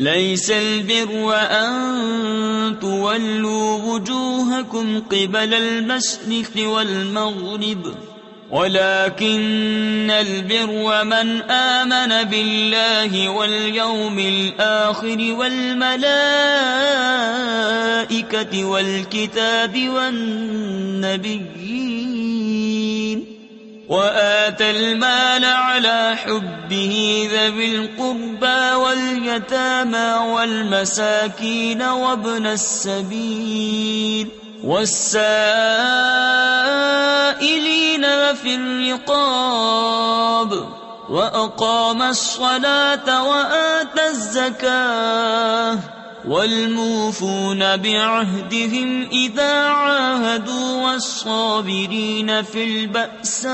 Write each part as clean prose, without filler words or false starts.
ليس البر أن تولوا وجوهكم قبل المشرق والمغرب ولكن البر من آمن بالله واليوم الآخر والملائكة والكتاب والنبيين وآتى المال على حبه ذوي القربى واليتامى والمساكين وابن السبيل والسائلين وفي الرقاب وأقام الصلاة وآتى الزكاة والموفون بعهدهم إذا عاهدوا والصابرين في البأساء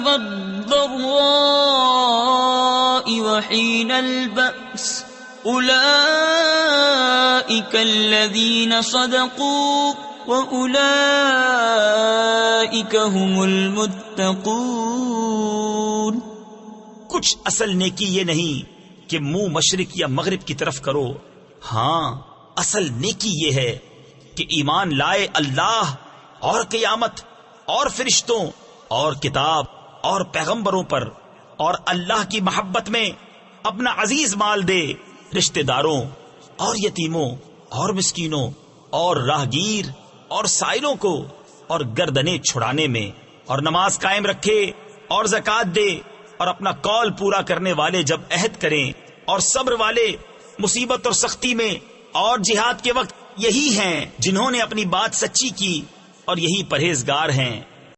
والضراء وحين البأس أولئك الذين صدقوا وَأُولَئِكَ هُمُ الْمُتَّقُونَ۔ کچھ اصل نیکی یہ نہیں کہ منہ مشرق یا مغرب کی طرف کرو، ہاں اصل نیکی یہ ہے کہ ایمان لائے اللہ اور قیامت اور فرشتوں اور کتاب اور پیغمبروں پر، اور اللہ کی محبت میں اپنا عزیز مال دے رشتہ داروں اور یتیموں اور مسکینوں اور راہگیر اور سائلوں کو، اور گردنیں چھڑانے میں، اور نماز قائم رکھے اور زکوٰۃ دے، اور اپنا قول پورا کرنے والے جب عہد کریں، اور صبر والے مصیبت اور سختی میں اور جہاد کے وقت یہی ہیں جنہوں نے اپنی بات سچی کی، اور یہی پرہیزگار ہیں۔